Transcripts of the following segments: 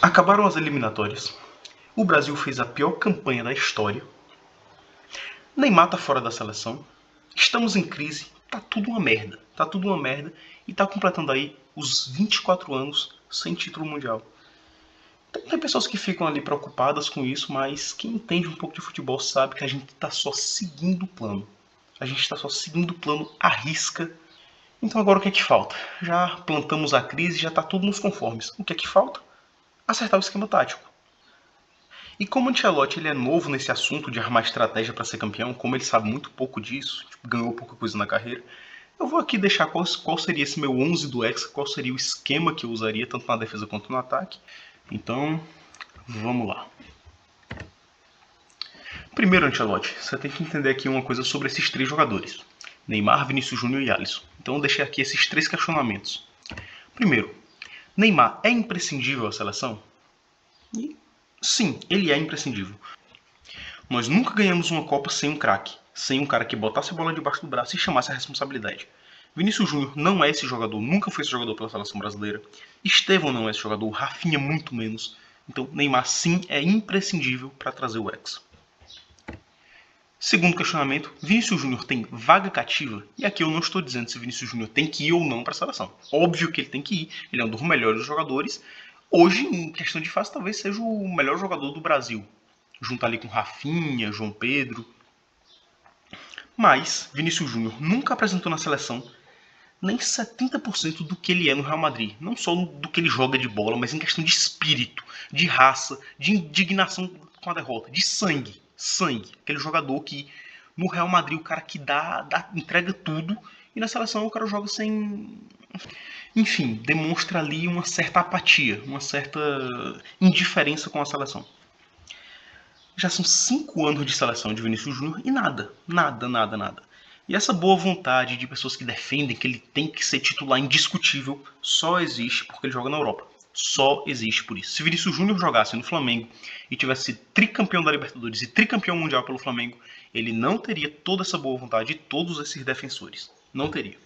Acabaram as eliminatórias. O Brasil fez a pior campanha da história. Neymar tá fora da seleção. Estamos em crise. Tá tudo uma merda. Tá tudo uma merda. E tá completando aí os 24 anos sem título mundial. Tem pessoas que ficam ali preocupadas com isso, mas quem entende um pouco de futebol sabe que a gente tá só seguindo o plano. A gente tá só seguindo o plano à risca. Então agora o que é que falta? Já plantamos a crise, já tá tudo nos conformes. O que é que falta? Acertar o esquema tático. E como o Ancelotti ele é novo nesse assunto de armar estratégia para ser campeão, como ele sabe muito pouco disso, ganhou pouca coisa na carreira, eu vou aqui deixar qual seria esse meu 11 do Hexa, qual seria o esquema que eu usaria tanto na defesa quanto no ataque. Então, vamos lá. Primeiro, Ancelotti, você tem que entender aqui uma coisa sobre esses três jogadores. Neymar, Vinícius Júnior e Alisson. Então eu deixei aqui esses três questionamentos. Primeiro, Neymar é imprescindível à seleção? E sim, ele é imprescindível. Nós nunca ganhamos uma Copa sem um craque, sem um cara que botasse a bola debaixo do braço e chamasse a responsabilidade. Vinícius Júnior não é esse jogador, nunca foi esse jogador pela seleção brasileira. Estevão não é esse jogador, Rafinha muito menos. Então Neymar sim é imprescindível para trazer o Hexa. Segundo questionamento, Vinícius Júnior tem vaga cativa? E aqui eu não estou dizendo se Vinícius Júnior tem que ir ou não para a seleção. Óbvio que ele tem que ir, ele é um dos melhores jogadores. Hoje, em questão de fase, talvez seja o melhor jogador do Brasil. Junto ali com Rafinha, João Pedro. Mas Vinícius Júnior nunca apresentou na seleção nem 70% do que ele é no Real Madrid. Não só do que ele joga de bola, mas em questão de espírito, de raça, de indignação com a derrota, de sangue. Sangue. Aquele jogador que no Real Madrid o cara que entrega tudo e na seleção o cara joga sem... Enfim, demonstra ali uma certa apatia, uma certa indiferença com a seleção. Já são 5 anos de seleção de Vinícius Júnior e nada. E essa boa vontade de pessoas que defendem que ele tem que ser titular indiscutível só existe porque ele joga na Europa. Só existe por isso. Se Vinícius Júnior jogasse no Flamengo e tivesse sido tricampeão da Libertadores e tricampeão mundial pelo Flamengo, ele não teria toda essa boa vontade de todos esses defensores. Não teria.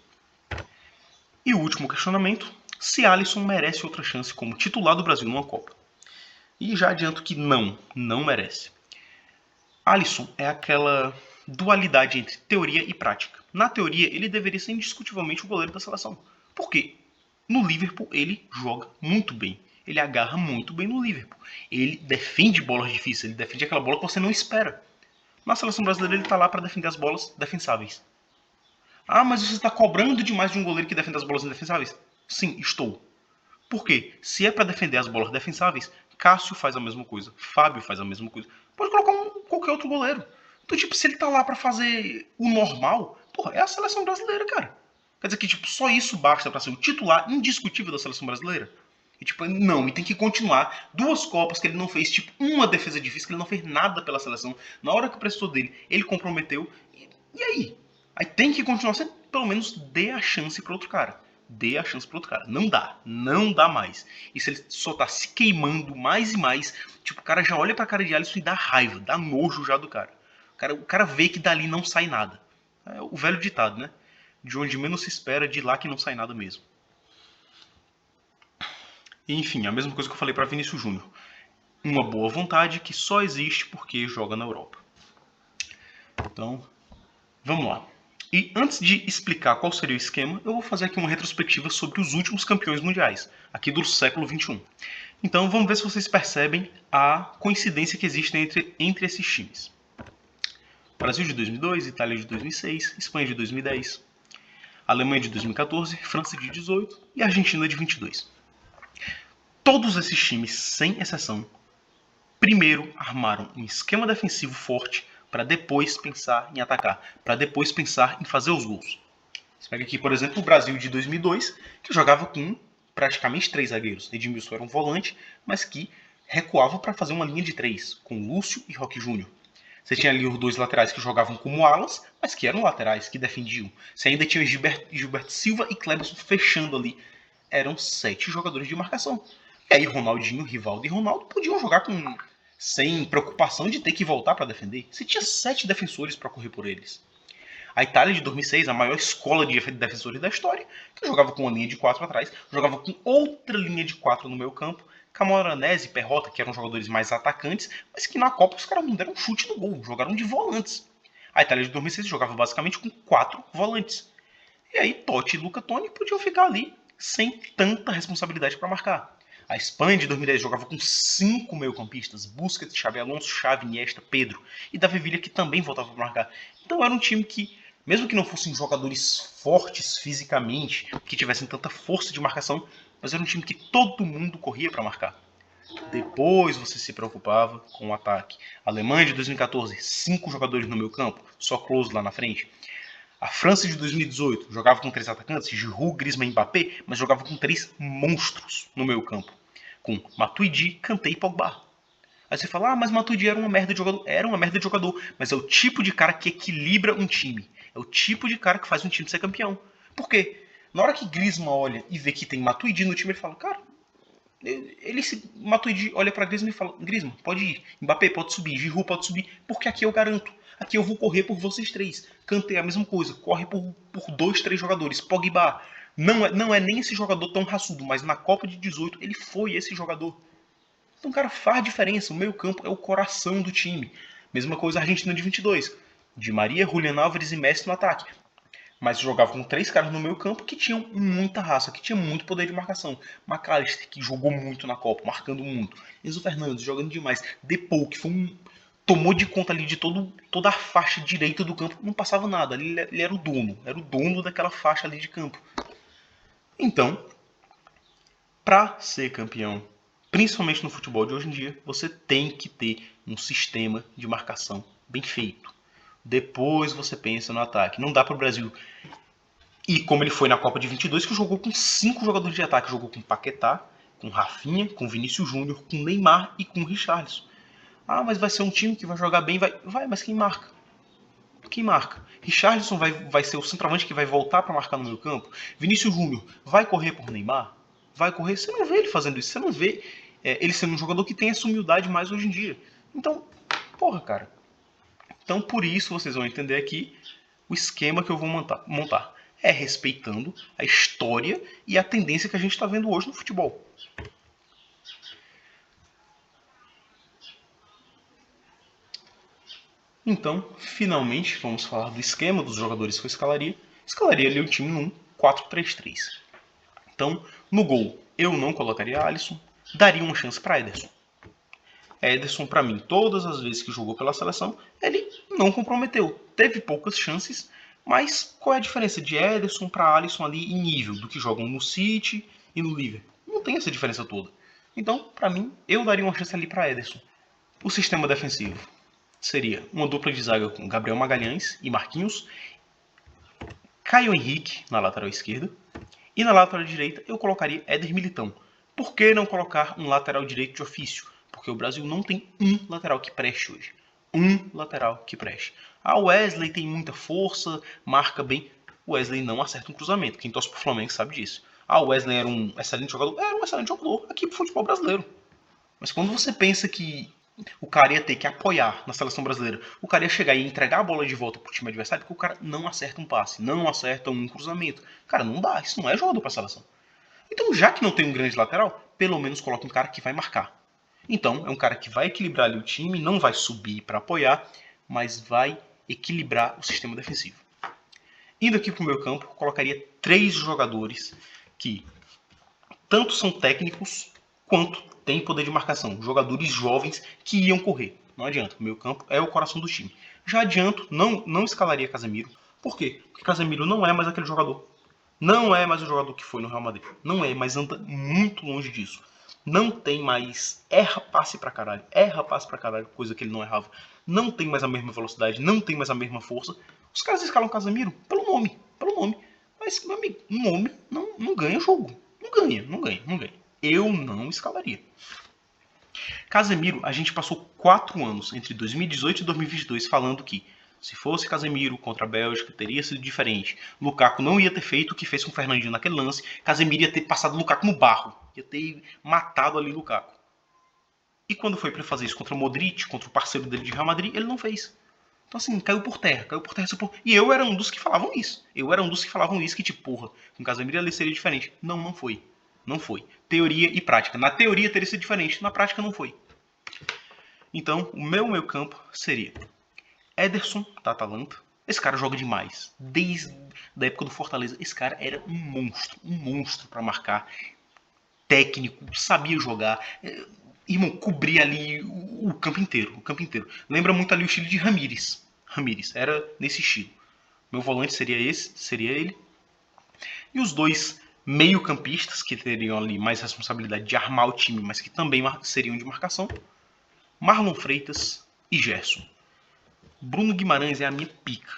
E o último questionamento, se Alisson merece outra chance como titular do Brasil numa Copa. E já adianto que não merece. Alisson é aquela dualidade entre teoria e prática. Na teoria, ele deveria ser indiscutivelmente o goleiro da seleção. Por quê? No Liverpool, ele joga muito bem. Ele agarra muito bem no Liverpool. Ele defende bolas difíceis, ele defende aquela bola que você não espera. Na seleção brasileira, ele está lá para defender as bolas defensáveis. Ah, mas você está cobrando demais de um goleiro que defende as bolas indefensáveis? Sim, estou. Por quê? Se é para defender as bolas defensáveis, Cássio faz a mesma coisa, Fábio faz a mesma coisa. Pode colocar qualquer outro goleiro. Então, tipo, se ele tá lá pra fazer o normal, porra, é a seleção brasileira, cara. Quer dizer que, tipo, só isso basta pra ser o titular indiscutível da seleção brasileira? E, tipo, não, e tem que continuar 2 Copas que ele não fez, tipo, uma defesa difícil, que ele não fez nada pela seleção. Na hora que prestou dele, ele comprometeu. E aí? Aí tem que continuar, você pelo menos dê a chance pra outro cara. Dê a chance pro outro cara. Não dá mais. E se ele só tá se queimando mais e mais, tipo, o cara já olha pra cara de Alisson e dá raiva, dá nojo já do cara. O cara vê que dali não sai nada. É o velho ditado, né? De onde menos se espera, de lá que não sai nada mesmo. E, enfim, a mesma coisa que eu falei pra Vinícius Júnior. Uma boa vontade que só existe porque joga na Europa. Então, vamos lá. E antes de explicar qual seria o esquema, eu vou fazer aqui uma retrospectiva sobre os últimos campeões mundiais, aqui do século XXI. Então vamos ver se vocês percebem a coincidência que existe entre esses times. Brasil de 2002, Itália de 2006, Espanha de 2010, Alemanha de 2014, França de 18 e Argentina de 22. Todos esses times, sem exceção, primeiro armaram um esquema defensivo forte para depois pensar em atacar, para depois pensar em fazer os gols. Você pega aqui, por exemplo, o Brasil de 2002, que jogava com praticamente 3 zagueiros. Edmilson era um volante, mas que recuava para fazer uma linha de 3, com Lúcio e Roque Júnior. Você tinha ali os 2 laterais que jogavam como alas, mas que eram laterais, que defendiam. Você ainda tinha Gilberto Silva e Cleberson fechando ali. Eram 7 jogadores de marcação. E aí Ronaldinho, Rivaldo e Ronaldo podiam jogar sem preocupação de ter que voltar para defender. Você tinha 7 defensores para correr por eles. A Itália de 2006, a maior escola de defensores da história, que jogava com uma linha de 4 atrás, jogava com outra linha de 4 no meio campo, Camoranesi e Perrota, que eram jogadores mais atacantes, mas que na Copa os caras não deram um chute no gol, jogaram de volantes. A Itália de 2006 jogava basicamente com 4 volantes. E aí Totti e Luca Toni podiam ficar ali sem tanta responsabilidade para marcar. A Espanha de 2010 jogava com 5 meio-campistas: Busquets, Xabi Alonso, Xavi, Iniesta, Pedro e Davi Villa, que também voltava para marcar. Então era um time que, mesmo que não fossem jogadores fortes fisicamente, que tivessem tanta força de marcação, mas era um time que todo mundo corria para marcar. Depois você se preocupava com o ataque. A Alemanha de 2014, 5 jogadores no meio campo, só Klose lá na frente. A França de 2018 jogava com 3 atacantes, Giroud, Griezmann e Mbappé, mas jogava com 3 monstros no meio campo, com Matuidi, Kanté e Pogba. Aí você fala, mas Matuidi era uma merda de jogador. Era uma merda de jogador, mas é o tipo de cara que equilibra um time. É o tipo de cara que faz um time ser campeão. Por quê? Na hora que Griezmann olha e vê que tem Matuidi no time, ele fala, cara, Matuidi olha pra Griezmann e fala, Griezmann, pode ir, Mbappé pode subir, Giroud pode subir, porque aqui eu garanto. Aqui eu vou correr por vocês 3. Kanté a mesma coisa, corre por 2, 3 jogadores. Pogba não é nem esse jogador tão raçudo, mas na Copa de 18 ele foi esse jogador. Então, cara, faz diferença. O meio campo é o coração do time. Mesma coisa a Argentina de 22. Di Maria, Julián Álvares e Messi no ataque. Mas jogava com 3 caras no meio campo que tinham muita raça, que tinham muito poder de marcação. McAllister, que jogou muito na Copa, marcando muito. Enzo Fernandes, jogando demais. Depou, que foi tomou de conta ali de toda a faixa direita do campo. Não passava nada, ele era o dono. Era o dono daquela faixa ali de campo. Então, para ser campeão, principalmente no futebol de hoje em dia, você tem que ter um sistema de marcação bem feito. Depois você pensa no ataque. Não dá para o Brasil ir como ele foi na Copa de 22, que jogou com 5 jogadores de ataque. Jogou com Paquetá, com Rafinha, com Vinícius Júnior, com Neymar e com Richarlison. Mas vai ser um time que vai jogar bem. Vai, mas quem marca? Quem marca? Richarlison vai ser o centroavante que vai voltar para marcar no meio campo? Vinícius Júnior vai correr por Neymar? Vai correr? Você não vê ele fazendo isso. Você não vê ele sendo um jogador que tem essa humildade mais hoje em dia. Então, porra, cara. Então, por isso, vocês vão entender aqui o esquema que eu vou montar. É respeitando a história e a tendência que a gente está vendo hoje no futebol. Então, finalmente, vamos falar do esquema dos jogadores que eu escalaria. Escalaria ali o time num 4-3-3. Então, no gol, eu não colocaria Alisson, daria uma chance para Ederson. Ederson, para mim, todas as vezes que jogou pela seleção, ele não comprometeu. Teve poucas chances, mas qual é a diferença de Ederson para Alisson ali em nível do que jogam no City e no Liverpool? Não tem essa diferença toda. Então, para mim, eu daria uma chance ali para Ederson. O sistema defensivo seria uma dupla de zaga com Gabriel Magalhães e Marquinhos, Caio Henrique na lateral esquerda, e na lateral direita eu colocaria Éder Militão. Por que não colocar um lateral direito de ofício? Porque o Brasil não tem um lateral que preste hoje. Um lateral que preste. O Wesley tem muita força, marca bem. O Wesley não acerta um cruzamento. Quem torce pro Flamengo sabe disso. O Wesley era um excelente jogador. Era um excelente jogador aqui pro futebol brasileiro. Mas quando você pensa que o cara ia ter que apoiar na seleção brasileira, o cara ia chegar e entregar a bola de volta pro time adversário, porque o cara não acerta um passe, não acerta um cruzamento. Cara, não dá. Isso não é jogador pra seleção. Então, já que não tem um grande lateral, pelo menos coloca um cara que vai marcar. Então, é um cara que vai equilibrar ali o time, não vai subir para apoiar, mas vai equilibrar o sistema defensivo. Indo aqui para o meu campo, colocaria 3 jogadores que tanto são técnicos quanto têm poder de marcação. Jogadores jovens que iam correr. Não adianta, o meu campo é o coração do time. Já adianto, não escalaria Casemiro. Por quê? Porque Casemiro não é mais aquele jogador. Não é mais o jogador que foi no Real Madrid. Não é, mas anda muito longe disso. Não tem mais. Erra passe pra caralho. Coisa que ele não errava. Não tem mais a mesma velocidade. Não tem mais a mesma força. Os caras escalam Casemiro pelo nome. Mas, meu amigo, um nome não ganha jogo. Não ganha. Eu não escalaria. Casemiro, a gente passou 4 anos, entre 2018 e 2022, falando que se fosse Casemiro contra a Bélgica, teria sido diferente. Lukaku não ia ter feito o que fez com o Fernandinho naquele lance. Casemiro ia ter passado Lukaku no barro. Ia ter matado ali Lukaku. E quando foi para fazer isso contra o Modric, contra o parceiro dele de Real Madrid, ele não fez. Então assim, caiu por terra. E eu era um dos que falavam isso. Que tipo, porra, com Casemiro ele seria diferente. Não foi. Não foi. Teoria e prática. Na teoria teria sido diferente, na prática não foi. Então, o meu meio campo seria Ederson, da Atalanta. Esse cara joga demais. Desde a época do Fortaleza, esse cara era um monstro para marcar. Técnico, sabia jogar. Irmão, cobria ali o campo inteiro. Lembra muito ali o estilo de Ramires. Era nesse estilo. Meu volante seria ele. E os dois meio-campistas, que teriam ali mais responsabilidade de armar o time, mas que também seriam de marcação, Marlon Freitas e Gerson. Bruno Guimarães é a minha pica.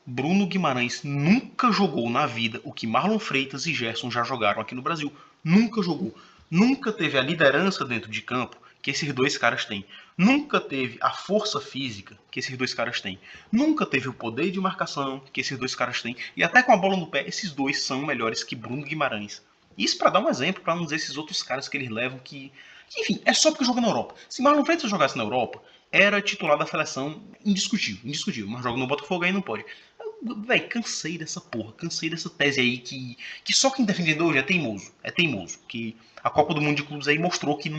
Bruno Guimarães nunca jogou na vida o que Marlon Freitas e Gerson já jogaram aqui no Brasil. Nunca jogou. Nunca teve a liderança dentro de campo que esses dois caras têm. Nunca teve a força física que esses dois caras têm. Nunca teve o poder de marcação que esses dois caras têm. E até com a bola no pé, esses dois são melhores que Bruno Guimarães. Isso para dar um exemplo, para não dizer esses outros caras que eles levam que enfim, é só porque joga na Europa. Se Marlon Freitas jogasse na Europa, era titular da seleção indiscutível. Mas joga no Botafogo aí não pode. Véi, cansei dessa porra, cansei dessa tese aí que só quem defende hoje é teimoso. Que a Copa do Mundo de Clubes aí mostrou que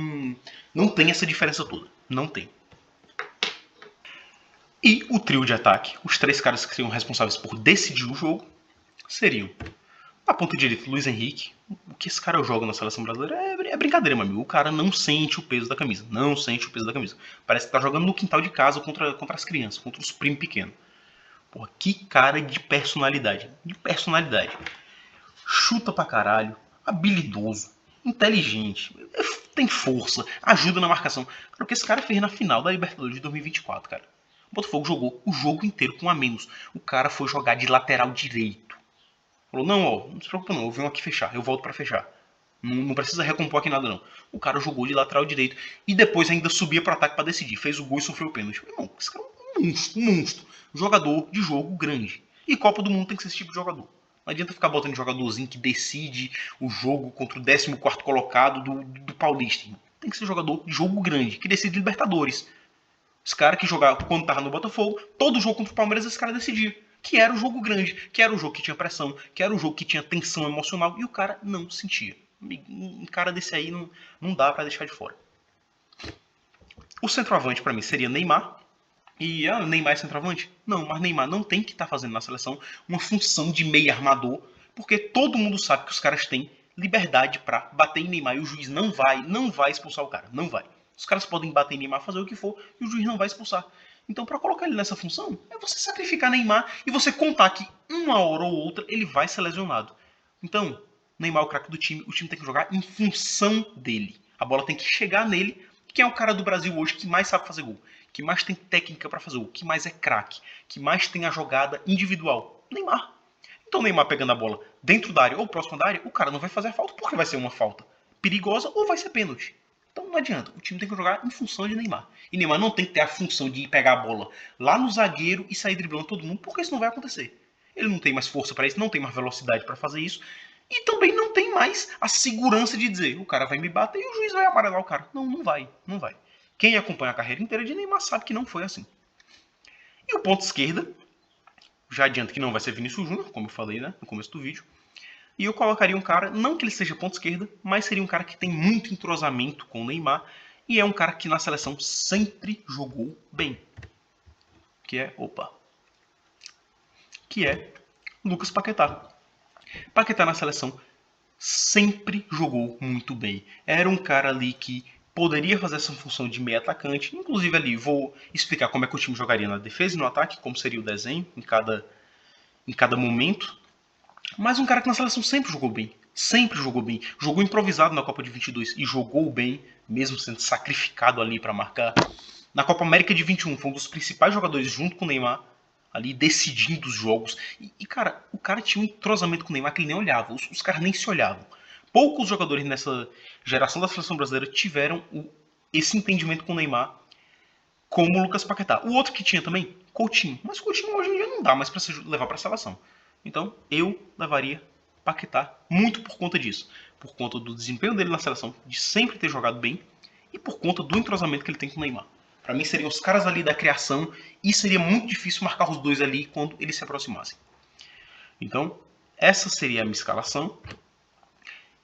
não tem essa diferença toda. Não tem. E o trio de ataque, os três caras que seriam responsáveis por decidir o jogo, seriam na ponta direita, Luiz Henrique. O que esse cara joga na seleção brasileira é brincadeira, meu amigo. O cara não sente o peso da camisa. Parece que tá jogando no quintal de casa contra as crianças, contra os primos pequenos. Porra, que cara de personalidade. Chuta pra caralho, habilidoso, inteligente, tem força, ajuda na marcação. Cara, o que esse cara fez na final da Libertadores de 2024, cara. O Botafogo jogou o jogo inteiro com um a menos. O cara foi jogar de lateral direito. Falou, não se preocupa não, eu venho aqui fechar, eu volto pra fechar. Não precisa recompor aqui nada não. O cara jogou de lateral direito e depois ainda subia pro ataque pra decidir. Fez o gol e sofreu o pênalti. Irmão, esse cara é um monstro. Jogador de jogo grande. E Copa do Mundo tem que ser esse tipo de jogador. Não adianta ficar botando jogadorzinho que decide o jogo contra o 14º colocado do Paulista. Irmão. Tem que ser jogador de jogo grande, que decide Libertadores. Os caras que jogavam quando tava no Botafogo, todo jogo contra o Palmeiras esse cara decidia. Que era o jogo grande, que era o jogo que tinha pressão, que era o jogo que tinha tensão emocional, e o cara não sentia. Um cara desse aí não dá pra deixar de fora. O centroavante pra mim seria Neymar. E Neymar é centroavante? Não, mas Neymar não tem que estar fazendo na seleção uma função de meio armador, porque todo mundo sabe que os caras têm liberdade pra bater em Neymar e o juiz não vai expulsar o cara, não vai. Os caras podem bater em Neymar, fazer o que for, e o juiz não vai expulsar. Então, para colocar ele nessa função, é você sacrificar Neymar e você contar que uma hora ou outra ele vai ser lesionado. Então, Neymar é o craque do time, o time tem que jogar em função dele. A bola tem que chegar nele, que é o cara do Brasil hoje que mais sabe fazer gol, que mais tem técnica para fazer gol, que mais é craque, que mais tem a jogada individual. Neymar. Então, Neymar pegando a bola dentro da área ou próximo da área, o cara não vai fazer a falta porque vai ser uma falta perigosa ou vai ser pênalti. Então não adianta, o time tem que jogar em função de Neymar. E Neymar não tem que ter a função de ir pegar a bola lá no zagueiro e sair driblando todo mundo, porque isso não vai acontecer. Ele não tem mais força para isso, não tem mais velocidade para fazer isso. E também não tem mais a segurança de dizer, o cara vai me bater e o juiz vai amarelar o cara. Não vai. Quem acompanha a carreira inteira de Neymar sabe que não foi assim. E o ponto esquerda, já adianto que não vai ser Vinícius Júnior, como eu falei no começo do vídeo. E eu colocaria um cara, não que ele seja ponta esquerda, mas seria um cara que tem muito entrosamento com o Neymar. E é um cara que na seleção sempre jogou bem. Que é Lucas Paquetá. Paquetá na seleção sempre jogou muito bem. Era um cara ali que poderia fazer essa função de meio atacante. Inclusive ali, vou explicar como é que o time jogaria na defesa e no ataque, como seria o desenho em cada momento. Mas um cara que na seleção sempre jogou bem. Jogou improvisado na Copa de 22 e jogou bem, mesmo sendo sacrificado ali para marcar. Na Copa América de 21 foi um dos principais jogadores junto com o Neymar, ali decidindo os jogos. E cara, o cara tinha um entrosamento com o Neymar que ele nem olhava. Os caras nem se olhavam. Poucos jogadores nessa geração da seleção brasileira tiveram esse entendimento com o Neymar como o Lucas Paquetá. O outro que tinha também, Coutinho. Mas Coutinho hoje em dia não dá mais para levar para a seleção. Então, eu levaria Paquetá muito por conta disso. Por conta do desempenho dele na seleção, de sempre ter jogado bem, e por conta do entrosamento que ele tem com o Neymar. Para mim, seriam os caras ali da criação, e seria muito difícil marcar os dois ali quando eles se aproximassem. Então, essa seria a minha escalação.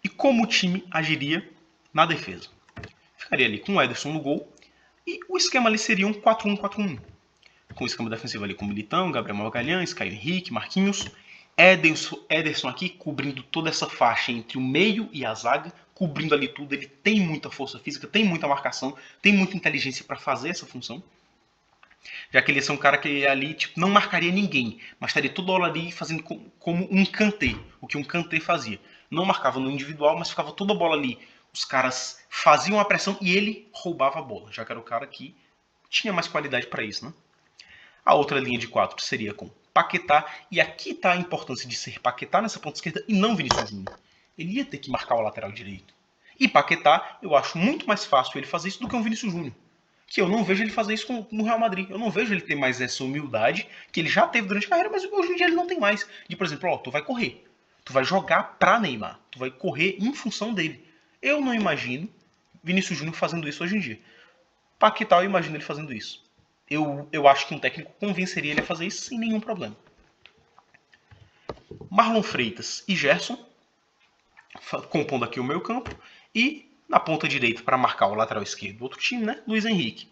E como o time agiria na defesa? Ficaria ali com o Ederson no gol. E o esquema ali seria um 4-1-4-1. Com o esquema defensivo ali com Militão, Gabriel Magalhães, Caio Henrique, Marquinhos. Ederson aqui cobrindo toda essa faixa entre o meio e a zaga, cobrindo ali tudo. Ele tem muita força física, tem muita marcação, tem muita inteligência para fazer essa função. Já que ele é um cara que ali tipo, não marcaria ninguém, mas estaria toda hora ali fazendo como um Kanté, o que um Kanté fazia. Não marcava no individual, mas ficava toda a bola ali. Os caras faziam a pressão e ele roubava a bola, já que era o cara que tinha mais qualidade para isso, né? A outra linha de 4 seria com Paquetá, e aqui está a importância de ser Paquetá nessa ponta esquerda e não Vinícius Júnior. Ele ia ter que marcar o lateral direito. E Paquetá, eu acho muito mais fácil ele fazer isso do que um Vinícius Júnior. Que eu não vejo ele fazer isso no Real Madrid. Eu não vejo ele ter mais essa humildade que ele já teve durante a carreira, mas hoje em dia ele não tem mais. De, por exemplo, ó, tu vai correr. Tu vai jogar pra Neymar. Tu vai correr em função dele. Eu não imagino Vinícius Júnior fazendo isso hoje em dia. Paquetá, eu imagino ele fazendo isso. Eu acho que um técnico convenceria ele a fazer isso sem nenhum problema. Marlon Freitas e Gerson, compondo aqui o meio campo. E na ponta direita, para marcar o lateral esquerdo do outro time, né? Luiz Henrique.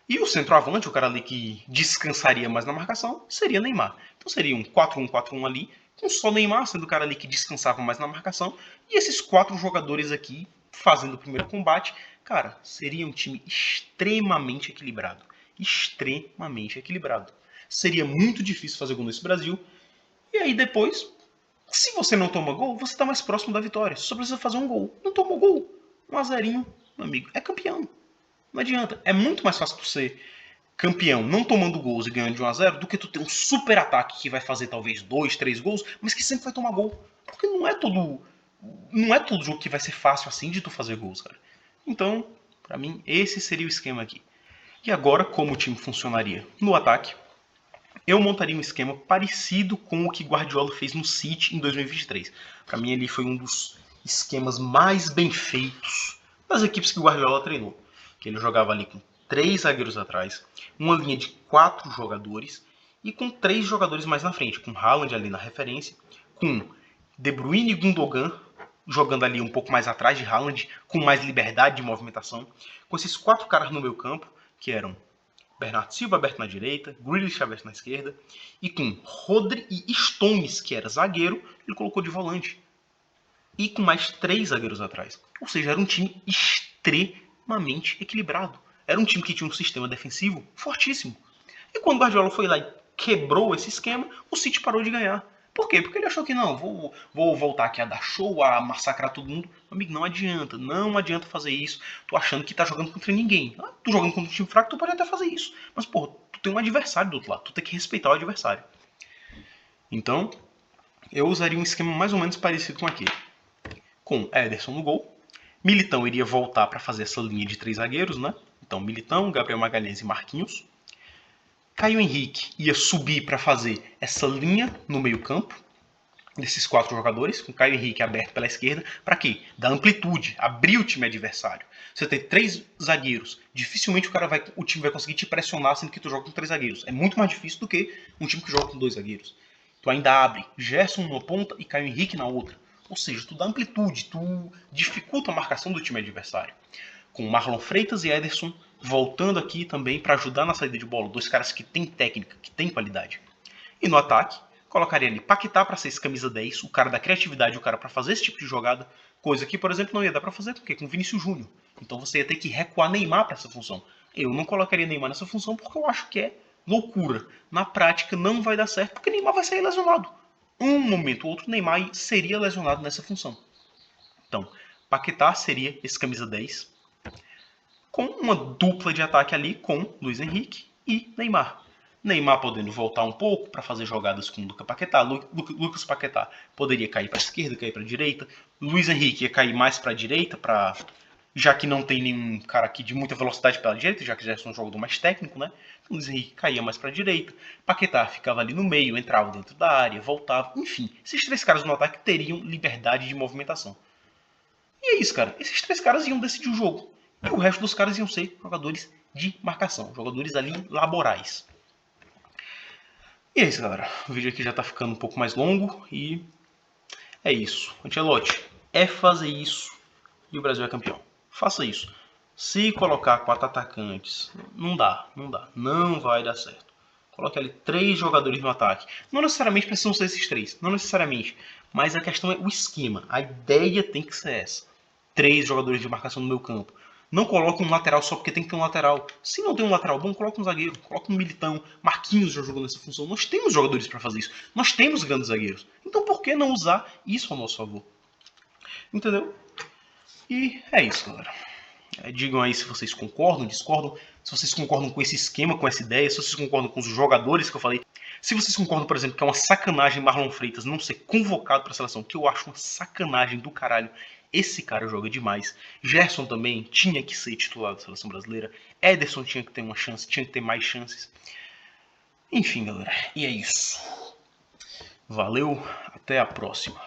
E o centroavante, o cara ali que descansaria mais na marcação, seria Neymar. Então seria um 4-1-4-1 ali, com só Neymar sendo o cara ali que descansava mais na marcação. E esses 4 jogadores aqui fazendo o primeiro combate. Cara, seria um time extremamente equilibrado. Extremamente equilibrado. Seria muito difícil fazer gol nesse Brasil. E aí depois, se você não toma gol, você está mais próximo da vitória. Você só precisa fazer um gol. Não tomou gol, 1-0, meu amigo, é campeão. Não adianta. É muito mais fácil tu ser campeão não tomando gols e ganhando de 1-0 do que tu ter um super ataque que vai fazer talvez 2, 3 gols, mas que sempre vai tomar gol. Porque não é todo jogo que vai ser fácil assim de tu fazer gols, cara. Então, pra mim, esse seria o esquema aqui. E agora, como o time funcionaria no ataque, eu montaria um esquema parecido com o que Guardiola fez no City em 2023. Pra mim, ele foi um dos esquemas mais bem feitos das equipes que o Guardiola treinou. Que ele jogava ali com 3 zagueiros atrás, uma linha de 4 jogadores e com 3 jogadores mais na frente, com Haaland ali na referência, com De Bruyne e Gundogan jogando ali um pouco mais atrás de Haaland, com mais liberdade de movimentação, com esses 4 caras no meio campo, que eram Bernardo Silva aberto na direita, Grealish aberto na esquerda, e com Rodri e Stones, que era zagueiro, ele colocou de volante. E com mais 3 zagueiros atrás. Ou seja, era um time extremamente equilibrado. Era um time que tinha um sistema defensivo fortíssimo. E quando o Guardiola foi lá e quebrou esse esquema, o City parou de ganhar. Por quê? Porque ele achou que não, vou voltar aqui a dar show, a massacrar todo mundo. Amigo, não adianta fazer isso. Tu achando que tá jogando contra ninguém. Tu jogando contra um time fraco, tu pode até fazer isso. Mas, porra, tu tem um adversário do outro lado. Tu tem que respeitar o adversário. Então, eu usaria um esquema mais ou menos parecido com aquele. Com Ederson no gol. Militão iria voltar para fazer essa linha de 3 zagueiros, né? Então, Militão, Gabriel Magalhães e Marquinhos. Caio Henrique ia subir para fazer essa linha no meio-campo, desses 4 jogadores, com Caio Henrique aberto pela esquerda, para quê? Dar amplitude, abrir o time adversário. Você tem 3 zagueiros, dificilmente o time vai conseguir te pressionar sendo que tu joga com 3 zagueiros. É muito mais difícil do que um time que joga com 2 zagueiros. Tu ainda abre Gerson numa ponta e Caio Henrique na outra. Ou seja, tu dá amplitude, tu dificulta a marcação do time adversário. Com Marlon Freitas e Ederson voltando aqui também para ajudar na saída de bola. 2 caras que têm técnica, que têm qualidade. E no ataque, colocaria ali Paquetá para ser esse camisa 10, o cara da criatividade, o cara para fazer esse tipo de jogada. Coisa que, por exemplo, não ia dar para fazer com Vinícius Júnior. Então você ia ter que recuar Neymar para essa função. Eu não colocaria Neymar nessa função porque eu acho que é loucura. Na prática não vai dar certo porque Neymar vai sair lesionado. Um momento ou outro, Neymar seria lesionado nessa função. Então, Paquetá seria esse camisa 10, com uma dupla de ataque ali com Luiz Henrique e Neymar. Neymar podendo voltar um pouco para fazer jogadas com Lucas Paquetá. Lucas Paquetá poderia cair para a esquerda, cair para a direita. Luiz Henrique ia cair mais para a direita, já que não tem nenhum cara aqui de muita velocidade pela direita, já que já é um jogador mais técnico, né? Então, Luiz Henrique caía mais para a direita. Paquetá ficava ali no meio, entrava dentro da área, voltava. Enfim, esses 3 caras no ataque teriam liberdade de movimentação. E é isso, cara. Esses 3 caras iam decidir o jogo. E o resto dos caras iam ser jogadores de marcação, jogadores ali laborais. E é isso, galera. O vídeo aqui já tá ficando um pouco mais longo e é isso. Ancelotti, é fazer isso e o Brasil é campeão. Faça isso. Se colocar 4 atacantes, não dá, não vai dar certo. Coloque ali 3 jogadores no ataque. Não necessariamente precisam ser esses 3, não necessariamente. Mas a questão é o esquema. A ideia tem que ser essa. 3 jogadores de marcação no meu campo. Não coloque um lateral só porque tem que ter um lateral. Se não tem um lateral bom, coloque um zagueiro. Coloque um Militão. Marquinhos já jogou nessa função. Nós temos jogadores para fazer isso. Nós temos grandes zagueiros. Então por que não usar isso a nosso favor? Entendeu? E é isso, galera. Digam aí se vocês concordam, discordam, se vocês concordam com esse esquema, com essa ideia, se vocês concordam com os jogadores que eu falei. Se vocês concordam, por exemplo, que é uma sacanagem Marlon Freitas não ser convocado para a seleção, que eu acho uma sacanagem do caralho. Esse cara joga demais. Gerson também tinha que ser titular da seleção brasileira. Ederson tinha que ter uma chance, tinha que ter mais chances. Enfim, galera, e é isso. Valeu, até a próxima.